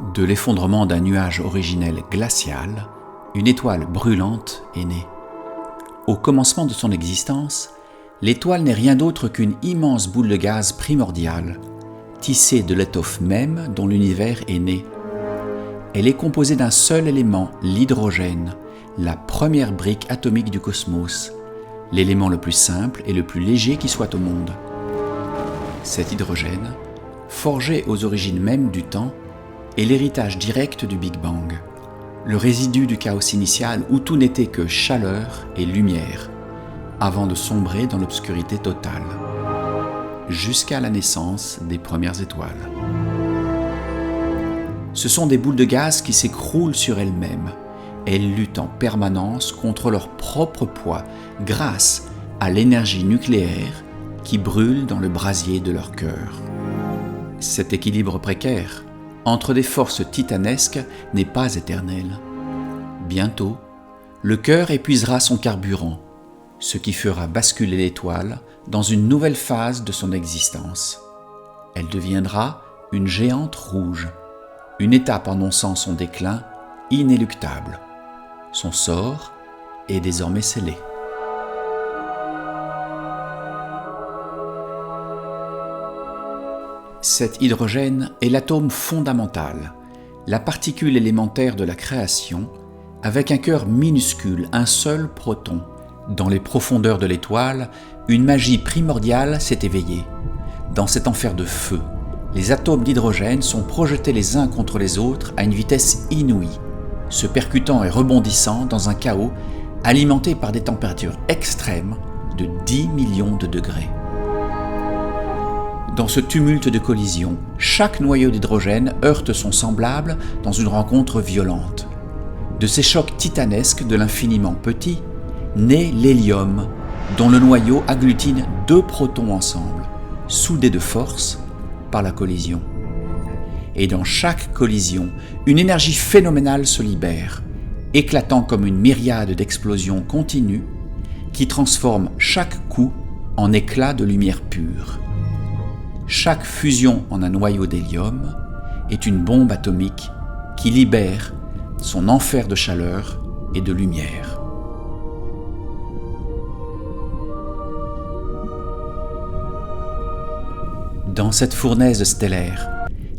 De l'effondrement d'un nuage originel glacial, une étoile brûlante est née. Au commencement de son existence, l'étoile n'est rien d'autre qu'une immense boule de gaz primordiale, tissée de l'étoffe même dont l'univers est né. Elle est composée d'un seul élément, l'hydrogène, la première brique atomique du cosmos, l'élément le plus simple et le plus léger qui soit au monde. Cet hydrogène, forgé aux origines mêmes du temps, est l'héritage direct du Big Bang, le résidu du chaos initial où tout n'était que chaleur et lumière, avant de sombrer dans l'obscurité totale, jusqu'à la naissance des premières étoiles. Ce sont des boules de gaz qui s'écroulent sur elles-mêmes. Elles luttent en permanence contre leur propre poids grâce à l'énergie nucléaire qui brûle dans le brasier de leur cœur. Cet équilibre précaire entre des forces titanesques n'est pas éternel. Bientôt, le cœur épuisera son carburant, ce qui fera basculer l'étoile dans une nouvelle phase de son existence. Elle deviendra une géante rouge, une étape annonçant son déclin inéluctable. Son sort est désormais scellé. Cet hydrogène est l'atome fondamental, la particule élémentaire de la création, avec un cœur minuscule, un seul proton. Dans les profondeurs de l'étoile, une magie primordiale s'est éveillée. Dans cet enfer de feu, les atomes d'hydrogène sont projetés les uns contre les autres à une vitesse inouïe, se percutant et rebondissant dans un chaos alimenté par des températures extrêmes de 10 millions de degrés. Dans ce tumulte de collisions, chaque noyau d'hydrogène heurte son semblable dans une rencontre violente. De ces chocs titanesques de l'infiniment petit, naît l'hélium, dont le noyau agglutine 2 protons ensemble, soudés de force par la collision. Et dans chaque collision, une énergie phénoménale se libère, éclatant comme une myriade d'explosions continues qui transforment chaque coup en éclat de lumière pure. Chaque fusion en un noyau d'hélium est une bombe atomique qui libère son enfer de chaleur et de lumière. Dans cette fournaise stellaire,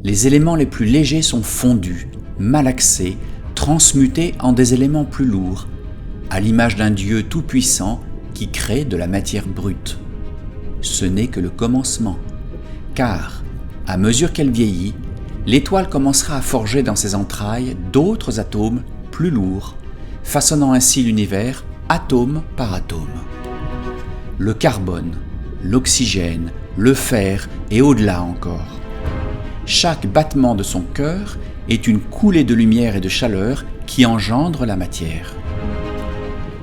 les éléments les plus légers sont fondus, malaxés, transmutés en des éléments plus lourds, à l'image d'un Dieu tout-puissant qui crée de la matière brute. Ce n'est que le commencement. Car, à mesure qu'elle vieillit, l'étoile commencera à forger dans ses entrailles d'autres atomes plus lourds, façonnant ainsi l'univers atome par atome. Le carbone, l'oxygène, le fer et au-delà encore. Chaque battement de son cœur est une coulée de lumière et de chaleur qui engendre la matière.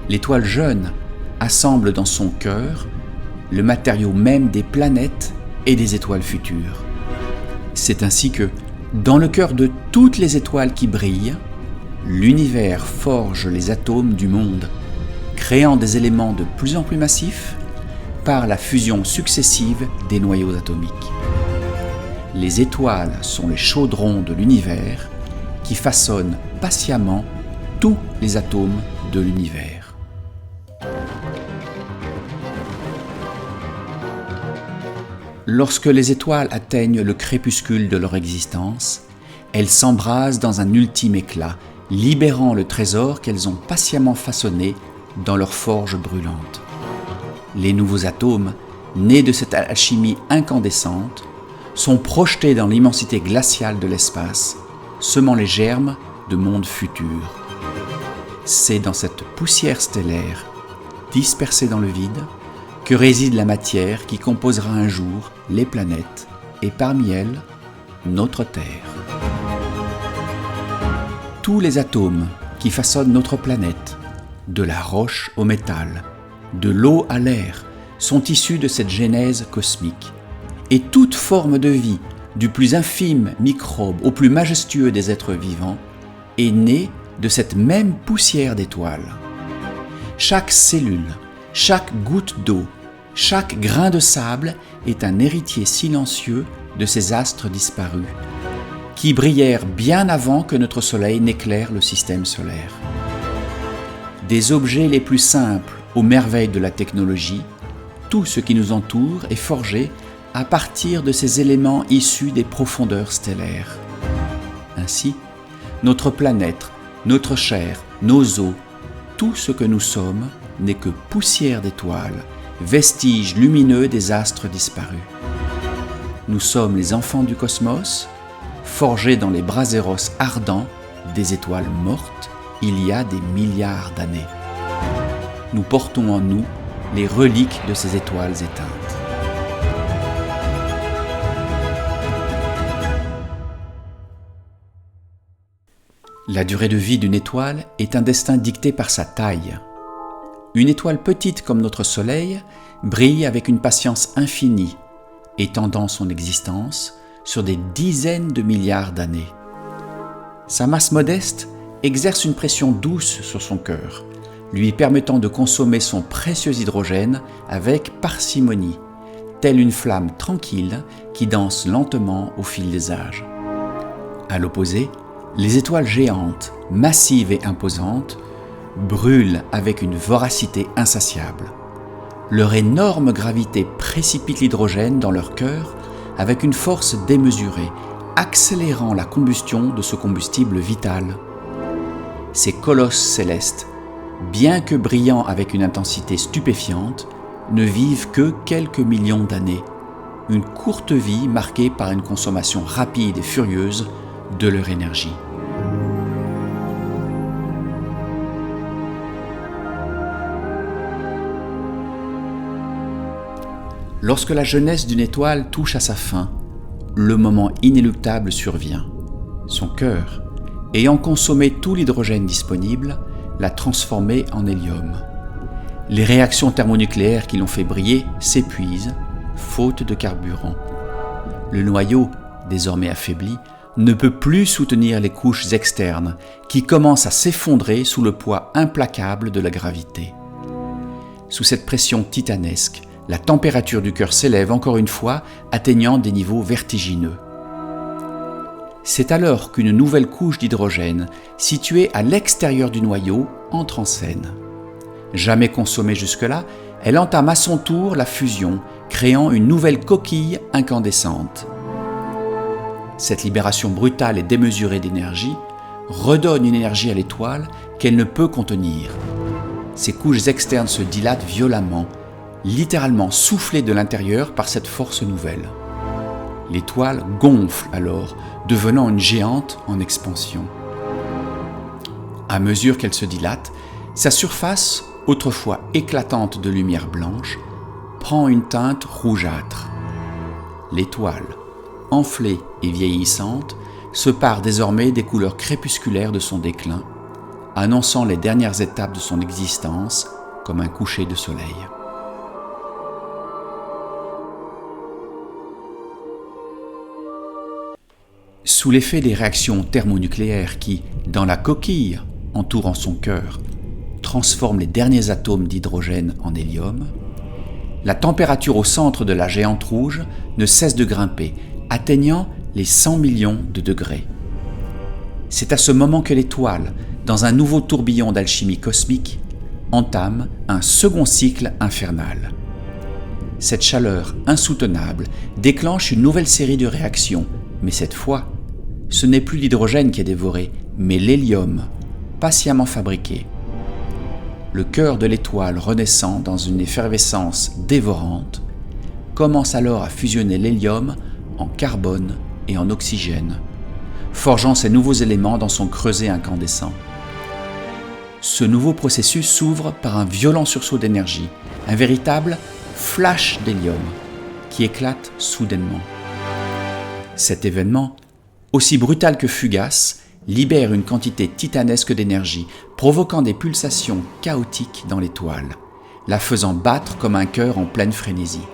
L'étoile jeune assemble dans son cœur le matériau même des planètes et des étoiles futures. C'est ainsi que, dans le cœur de toutes les étoiles qui brillent, l'univers forge les atomes du monde, créant des éléments de plus en plus massifs par la fusion successive des noyaux atomiques. Les étoiles sont les chaudrons de l'univers qui façonnent patiemment tous les atomes de l'univers. Lorsque les étoiles atteignent le crépuscule de leur existence, elles s'embrasent dans un ultime éclat, libérant le trésor qu'elles ont patiemment façonné dans leur forge brûlante. Les nouveaux atomes, nés de cette alchimie incandescente, sont projetés dans l'immensité glaciale de l'espace, semant les germes de mondes futurs. C'est dans cette poussière stellaire, dispersée dans le vide, que réside la matière qui composera un jour les planètes et parmi elles, notre Terre. Tous les atomes qui façonnent notre planète, de la roche au métal, de l'eau à l'air, sont issus de cette genèse cosmique. Et toute forme de vie, du plus infime microbe au plus majestueux des êtres vivants, est née de cette même poussière d'étoiles. Chaque cellule, chaque goutte d'eau, chaque grain de sable est un héritier silencieux de ces astres disparus, qui brillèrent bien avant que notre Soleil n'éclaire le système solaire. Des objets les plus simples aux merveilles de la technologie, tout ce qui nous entoure est forgé à partir de ces éléments issus des profondeurs stellaires. Ainsi, notre planète, notre chair, nos os, tout ce que nous sommes n'est que poussière d'étoiles, vestiges lumineux des astres disparus. Nous sommes les enfants du cosmos, forgés dans les braséros ardents des étoiles mortes il y a des milliards d'années. Nous portons en nous les reliques de ces étoiles éteintes. La durée de vie d'une étoile est un destin dicté par sa taille. Une étoile petite comme notre Soleil brille avec une patience infinie, étendant son existence sur des dizaines de milliards d'années. Sa masse modeste exerce une pression douce sur son cœur, lui permettant de consommer son précieux hydrogène avec parcimonie, telle une flamme tranquille qui danse lentement au fil des âges. À l'opposé, les étoiles géantes, massives et imposantes, brûlent avec une voracité insatiable. Leur énorme gravité précipite l'hydrogène dans leur cœur avec une force démesurée, accélérant la combustion de ce combustible vital. Ces colosses célestes, bien que brillants avec une intensité stupéfiante, ne vivent que quelques millions d'années, une courte vie marquée par une consommation rapide et furieuse de leur énergie. Lorsque la jeunesse d'une étoile touche à sa fin, le moment inéluctable survient. Son cœur, ayant consommé tout l'hydrogène disponible, l'a transformé en hélium. Les réactions thermonucléaires qui l'ont fait briller s'épuisent, faute de carburant. Le noyau, désormais affaibli, ne peut plus soutenir les couches externes qui commencent à s'effondrer sous le poids implacable de la gravité. Sous cette pression titanesque, la température du cœur s'élève encore une fois, atteignant des niveaux vertigineux. C'est alors qu'une nouvelle couche d'hydrogène, située à l'extérieur du noyau, entre en scène. Jamais consommée jusque-là, elle entame à son tour la fusion, créant une nouvelle coquille incandescente. Cette libération brutale et démesurée d'énergie redonne une énergie à l'étoile qu'elle ne peut contenir. Ses couches externes se dilatent violemment, littéralement soufflée de l'intérieur par cette force nouvelle. L'étoile gonfle alors, devenant une géante en expansion. À mesure qu'elle se dilate, sa surface, autrefois éclatante de lumière blanche, prend une teinte rougeâtre. L'étoile, enflée et vieillissante, se pare désormais des couleurs crépusculaires de son déclin, annonçant les dernières étapes de son existence comme un coucher de soleil. Sous l'effet des réactions thermonucléaires qui, dans la coquille entourant son cœur, transforment les derniers atomes d'hydrogène en hélium, la température au centre de la géante rouge ne cesse de grimper, atteignant les 100 millions de degrés. C'est à ce moment que l'étoile, dans un nouveau tourbillon d'alchimie cosmique, entame un second cycle infernal. Cette chaleur insoutenable déclenche une nouvelle série de réactions, mais cette fois, ce n'est plus l'hydrogène qui est dévoré, mais l'hélium, patiemment fabriqué. Le cœur de l'étoile renaissant dans une effervescence dévorante, commence alors à fusionner l'hélium en carbone et en oxygène, forgeant ces nouveaux éléments dans son creuset incandescent. Ce nouveau processus s'ouvre par un violent sursaut d'énergie, un véritable flash d'hélium qui éclate soudainement. Cet événement, aussi brutal que fugace, libère une quantité titanesque d'énergie, provoquant des pulsations chaotiques dans l'étoile, la faisant battre comme un cœur en pleine frénésie.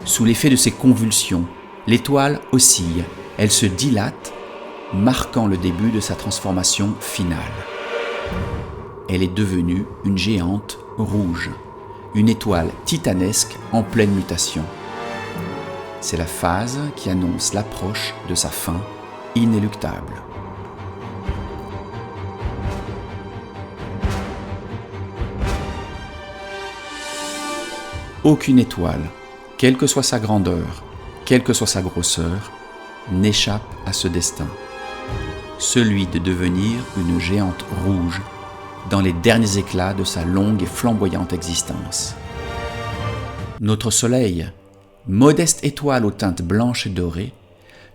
Sous l'effet de ces convulsions, l'étoile oscille, elle se dilate, marquant le début de sa transformation finale. Elle est devenue une géante rouge, une étoile titanesque en pleine mutation. C'est la phase qui annonce l'approche de sa fin inéluctable. Aucune étoile, quelle que soit sa grandeur, quelle que soit sa grosseur, n'échappe à ce destin, celui de devenir une géante rouge dans les derniers éclats de sa longue et flamboyante existence. Notre Soleil, modeste étoile aux teintes blanches et dorées,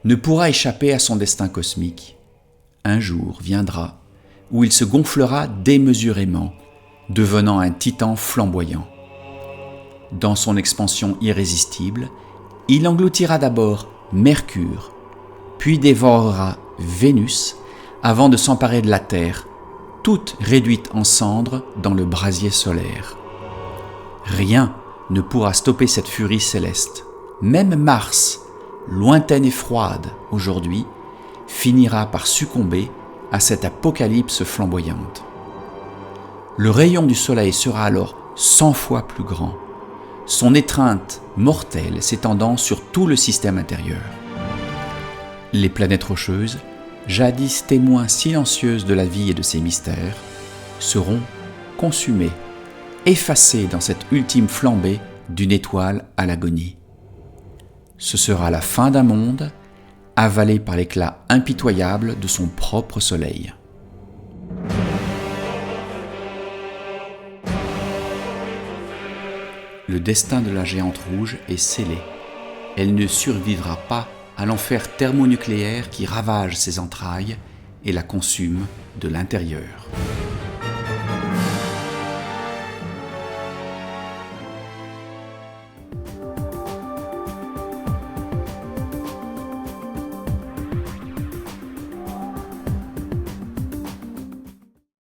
ne pourra échapper à son destin cosmique. Un jour viendra où il se gonflera démesurément, devenant un titan flamboyant. Dans son expansion irrésistible, il engloutira d'abord Mercure, puis dévorera Vénus avant de s'emparer de la Terre, toute réduite en cendres dans le brasier solaire. Rien ne pourra stopper cette furie céleste. Même Mars, lointaine et froide aujourd'hui, finira par succomber à cette apocalypse flamboyante. Le rayon du Soleil sera alors 100 fois plus grand, son étreinte mortelle s'étendant sur tout le système intérieur. Les planètes rocheuses, jadis témoins silencieuses de la vie et de ses mystères, seront consumées, effacées dans cette ultime flambée d'une étoile à l'agonie. Ce sera la fin d'un monde, avalé par l'éclat impitoyable de son propre soleil. Le destin de la géante rouge est scellé. Elle ne survivra pas à l'enfer thermonucléaire qui ravage ses entrailles et la consume de l'intérieur.